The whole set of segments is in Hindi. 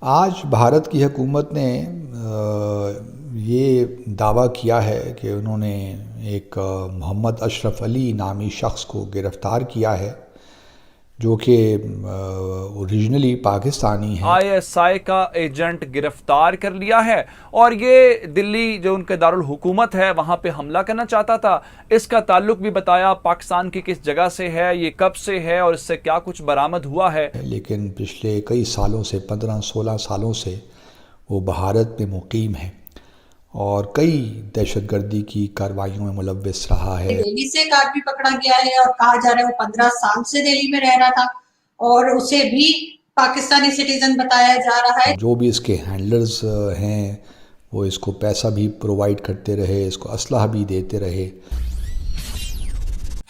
आज भारत की हुकूमत ने ये दावा किया है कि उन्होंने एक मोहम्मद अशरफ अली नामी शख्स को गिरफ़्तार किया है, जो कि ओरिजिनली पाकिस्तानी है। आईएसआई का एजेंट गिरफ्तार कर लिया है और ये दिल्ली जो उनके दारुल हुकूमत है वहां पे हमला करना चाहता था। इसका ताल्लुक भी बताया पाकिस्तान की किस जगह से है, ये कब से है और इससे क्या कुछ बरामद हुआ है। लेकिन पिछले कई सालों से 15-16 सालों से वो भारत में मुकीम है और कई दहशतगर्दी की कार्रवाइयों में मुलव्विस रहा है। दिल्ली से एक आदमी पकड़ा गया है और कहा जा रहा है वो 15 साल से दिल्ली में रह रहा था और उसे भी पाकिस्तानी सिटीजन बताया जा रहा है। जो भी इसके हैंडलर्स हैं वो इसको पैसा भी प्रोवाइड करते रहे, इसको असलहा भी देते रहे।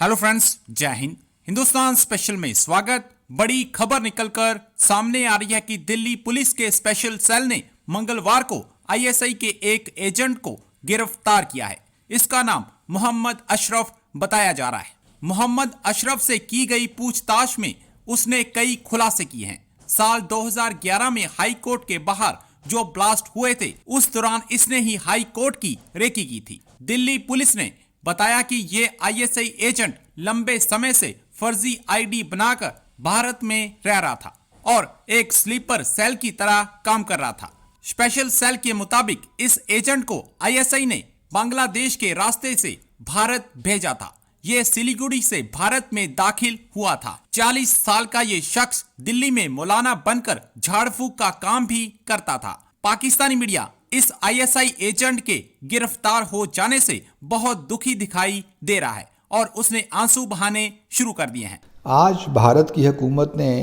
हेलो फ्रेंड्स, जय हिंद। हिंदुस्तान स्पेशल में स्वागत। बड़ी खबर निकलकर सामने आ रही है कि दिल्ली पुलिस के स्पेशल सेल ने मंगलवार को आईएसआई के एक एजेंट को गिरफ्तार किया है। इसका नाम मोहम्मद अशरफ बताया जा रहा है। मोहम्मद अशरफ से की गई पूछताछ में उसने कई खुलासे किए हैं। साल 2011 में हाई कोर्ट के बाहर जो ब्लास्ट हुए थे, उस दौरान इसने ही हाई कोर्ट की रेकी की थी। दिल्ली पुलिस ने बताया कि ये आईएसआई एजेंट लंबे समय से फर्जी आईडी बनाकर भारत में रह रहा था और एक स्लीपर सेल की तरह काम कर रहा था। स्पेशल सेल के मुताबिक इस एजेंट को आईएसआई ने बांग्लादेश के रास्ते से भारत भेजा था। ये सिलीगुड़ी से भारत में दाखिल हुआ था। 40 साल का ये शख्स दिल्ली में मौलाना बनकर झाड़ फूक का काम भी करता था। पाकिस्तानी मीडिया इस आईएसआई एजेंट के गिरफ्तार हो जाने से बहुत दुखी दिखाई दे रहा है और उसने आंसू बहाने शुरू कर दिए हैं। आज भारत की हुकूमत ने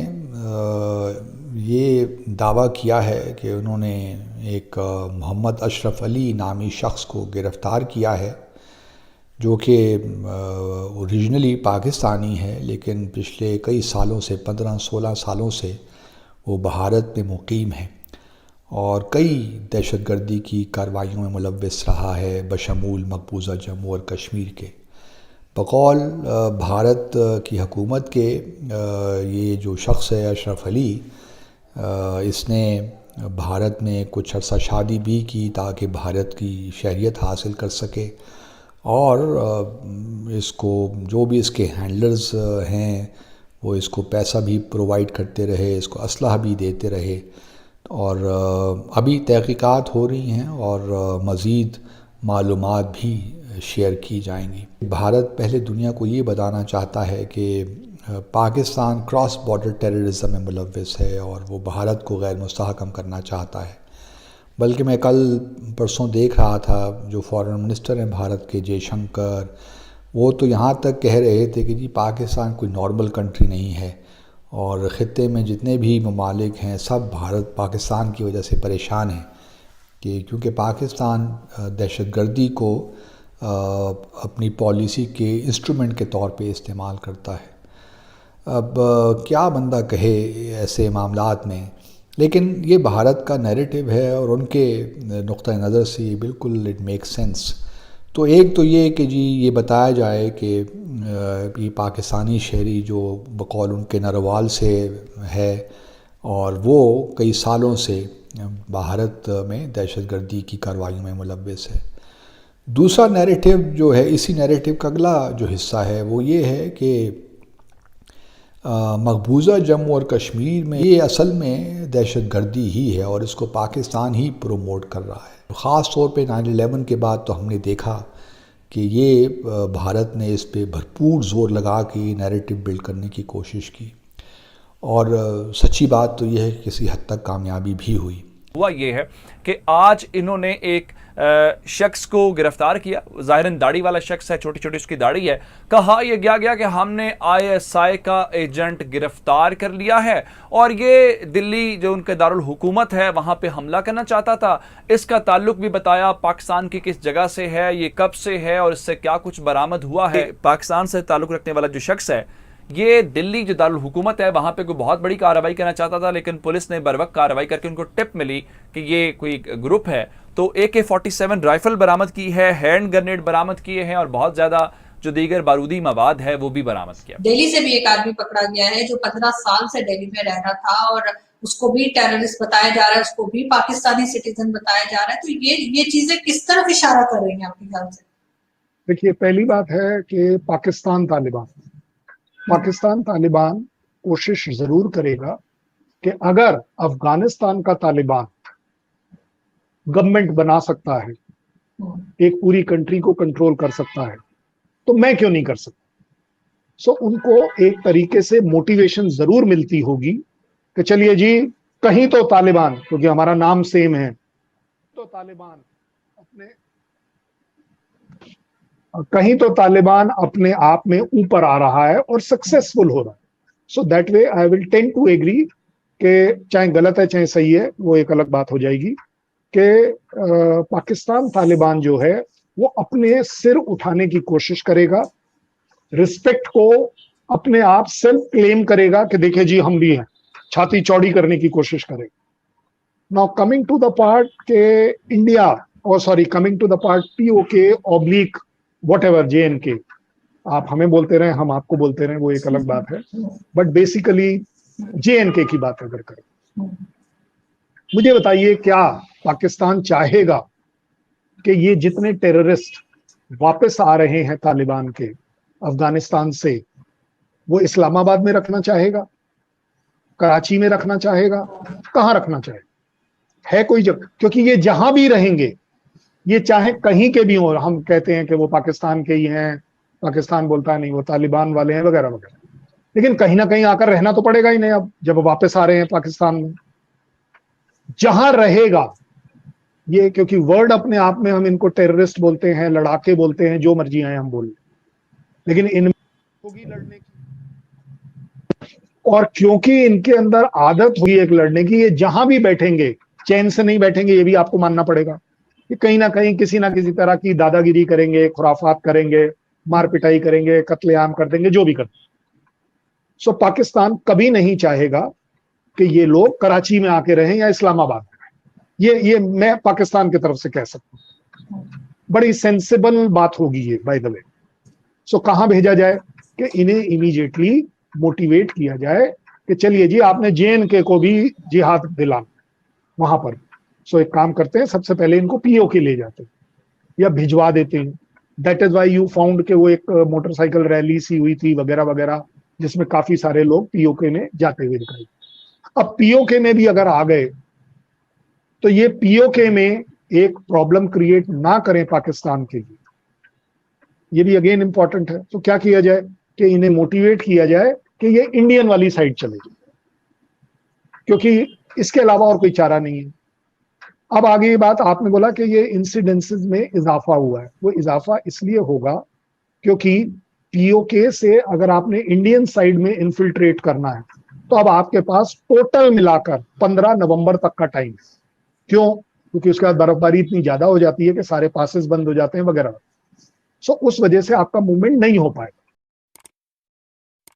ये दावा किया है कि उन्होंने एक मोहम्मद अशरफ अली नामी शख्स को गिरफ़्तार किया है, जो कि ओरिजिनली पाकिस्तानी है, लेकिन पिछले कई सालों से 15-16 सालों से वो भारत में मुकीम है और कई दहशतगर्दी की कार्रवाइयों में मुलव्विस रहा है, बशमूल मकबूजा जम्मू और कश्मीर के। बकौल भारत की हुकूमत के ये जो शख्स है अशरफ अली, इसने भारत में कुछ अर्सा शादी भी की ताकि भारत की शहरियत हासिल कर सके और इसको जो भी इसके हैंडलर्स हैं वो इसको पैसा भी प्रोवाइड करते रहे, इसको असलहा भी देते रहे और अभी तहकीकात हो रही हैं और मज़ीद मालूमात भी शेयर की जाएंगी। भारत पहले दुनिया को ये बताना चाहता है कि पाकिस्तान क्रॉस बॉर्डर टेररिज्म में मुलव्विस है और वो भारत को गैर मुस्तहकम करना चाहता है। बल्कि मैं कल परसों देख रहा था, जो फॉरेन मिनिस्टर हैं भारत के जयशंकर, वो तो यहाँ तक कह रहे थे कि जी पाकिस्तान कोई नॉर्मल कंट्री नहीं है और ख़ित्ते में जितने भी ममालिक हैं सब भारत पाकिस्तान की वजह से परेशान हैं कि क्योंकि पाकिस्तान दहशतगर्दी को अपनी पॉलिसी के इंस्ट्रूमेंट के तौर पे इस्तेमाल करता है। अब क्या बंदा कहे ऐसे मामलात में, लेकिन ये भारत का नैरेटिव है और उनके नुक्ता नज़र से बिल्कुल इट मेक सेंस। तो एक तो ये कि जी ये बताया जाए कि ये पाकिस्तानी शहरी जो बकौल उनके नरवाल से है और वो कई सालों से भारत में दहशतगर्दी की कार्रवाइयों में मुलव्विस है। दूसरा नैरेटिव जो है, इसी नैरेटिव का अगला जो हिस्सा है वो ये है कि मकबूजा जम्मू और कश्मीर में ये असल में दहशतगर्दी ही है और इसको पाकिस्तान ही प्रोमोट कर रहा है। ख़ास तौर पे 9/11 के बाद तो हमने देखा कि ये भारत ने इस पे भरपूर ज़ोर लगा के नैरेटिव बिल्ड करने की कोशिश की और सच्ची बात तो ये है कि किसी हद तक कामयाबी भी हुई। हुआ ये है कि आज इन्होंने एक शख्स को गिरफ्तार किया। जाहिरन दाढ़ी वाला शख्स है, छोटी छोटी उसकी दाढ़ी है। कहा यह गया कि हमने आईएसआई का एजेंट गिरफ्तार कर लिया है और ये दिल्ली जो उनके दारुल हुकूमत है वहां पे हमला करना चाहता था। इसका ताल्लुक भी बताया पाकिस्तान की किस जगह से है, ये कब से है और इससे क्या कुछ बरामद हुआ है। पाकिस्तान से ताल्लुक रखने वाला जो शख्स है ये दिल्ली जो दारुल हुकूमत है वहां पे कोई बहुत बड़ी कार्रवाई करना चाहता था, लेकिन पुलिस ने बरवक्त कार्रवाई करके उनको टिप मिली कि ये कोई ग्रुप है। तो AK-47 राइफल बरामद की है, हैंड ग्रेनेड बरामद किए हैं और बहुत ज्यादा जो दीगर बारूदी मवाद है वो भी बरामद किया। दिल्ली से भी एक आदमी पकड़ा गया है जो 15 साल से दिल्ली में रह रहा था और उसको भी टेररिस्ट बताया जा रहा है, उसको भी पाकिस्तानी सिटीजन बताया जा रहा है। तो ये चीजें किस तरफ इशारा कर रही हैं आपके ख्याल से? देखिए, पहली बात है कि पाकिस्तान तालिबान कोशिश जरूर करेगा कि अगर अफगानिस्तान का तालिबान गवर्नमेंट बना सकता है, एक पूरी कंट्री को कंट्रोल कर सकता है, तो मैं क्यों नहीं कर सकता। सो उनको एक तरीके से मोटिवेशन जरूर मिलती होगी कि चलिए जी, कहीं तो तालिबान, क्योंकि हमारा नाम सेम है, तो तालिबान अपने आप में ऊपर आ रहा है और सक्सेसफुल हो रहा है। So that way I will tend to agree कि चाहे गलत है चाहे सही है, वो एक अलग बात हो जाएगी कि पाकिस्तान तालिबान जो है वो अपने सिर उठाने की कोशिश करेगा, रिस्पेक्ट को अपने आप सेल्फ क्लेम करेगा कि देखिए जी हम भी हैं, छाती चौड़ी करने की कोशिश करेगा। Now coming to the part के India, coming to the part POK oblique whatever JNK, आप हमें बोलते रहे, हम आपको बोलते रहे, वो एक अलग बात है, बट बेसिकली JNK की बात अगर करें, मुझे बताइए क्या पाकिस्तान चाहेगा कि ये जितने टेररिस्ट वापस आ रहे हैं तालिबान के अफगानिस्तान से, वो इस्लामाबाद में रखना चाहेगा, कराची में रखना चाहेगा, कहां रखना चाहेगा? है कोई जगह? क्योंकि ये जहां भी रहेंगे, ये चाहे कहीं के भी हो, हम कहते हैं कि वो पाकिस्तान के ही हैं, पाकिस्तान बोलता है नहीं वो तालिबान वाले हैं वगैरह वगैरह, लेकिन कहीं ना कहीं आकर रहना तो पड़ेगा ही नहीं। अब जब वापस आ रहे हैं पाकिस्तान में, जहां रहेगा ये, क्योंकि वर्ड अपने आप में हम इनको टेररिस्ट बोलते हैं, लड़ाके बोलते हैं, जो मर्जी आए हम बोल, लेकिन इनमें होगी लड़ने की, और क्योंकि इनके अंदर आदत हुई एक लड़ने की, ये जहां भी बैठेंगे चैन से नहीं बैठेंगे, ये भी आपको मानना पड़ेगा। ये कहीं ना कहीं किसी ना किसी तरह की दादागिरी करेंगे, खुराफात करेंगे, मार पिटाई करेंगे, कत्लेआम कर देंगे, जो भी कर देंगे। सो पाकिस्तान कभी नहीं चाहेगा कि ये लोग कराची में आके रहें या इस्लामाबाद में रहें। ये मैं पाकिस्तान की तरफ से कह सकता हूँ, बड़ी सेंसिबल बात होगी ये, बाय द वे। सो कहां भेजा जाए कि इन्हें इमीडिएटली मोटिवेट किया जाए कि चलिए जी, आपने JNK को भी जिहाद दिलाना वहां पर। सो एक काम करते हैं, सबसे पहले इनको POK ले जाते हैं या भिजवा देते हैं। That is why you found के वो एक मोटरसाइकिल रैली सी हुई थी वगैरह वगैरह, जिसमें काफी सारे लोग POK में जाते हुए दिखाई। अब POK में भी अगर आ गए तो ये POK में एक प्रॉब्लम क्रिएट ना करें पाकिस्तान के लिए, ये भी अगेन इंपॉर्टेंट है। तो क्या किया जाए कि इन्हें मोटिवेट किया जाए कि ये इंडियन वाली साइड चले, क्योंकि इसके अलावा और कोई चारा नहीं है। अब आगे ये बात आपने बोला कि ये इंसिडेंसेस में इजाफा हुआ है, वो इजाफा इसलिए होगा क्योंकि POK से अगर आपने इंडियन साइड में इन्फिल्ट्रेट करना है तो अब आपके पास टोटल मिलाकर 15 नवंबर तक का टाइम है। क्यों? क्योंकि उसके बाद बर्फबारी इतनी ज्यादा हो जाती है कि सारे पासेस बंद हो जाते हैं वगैरह। सो उस वजह से आपका मूवमेंट नहीं हो पाएगा।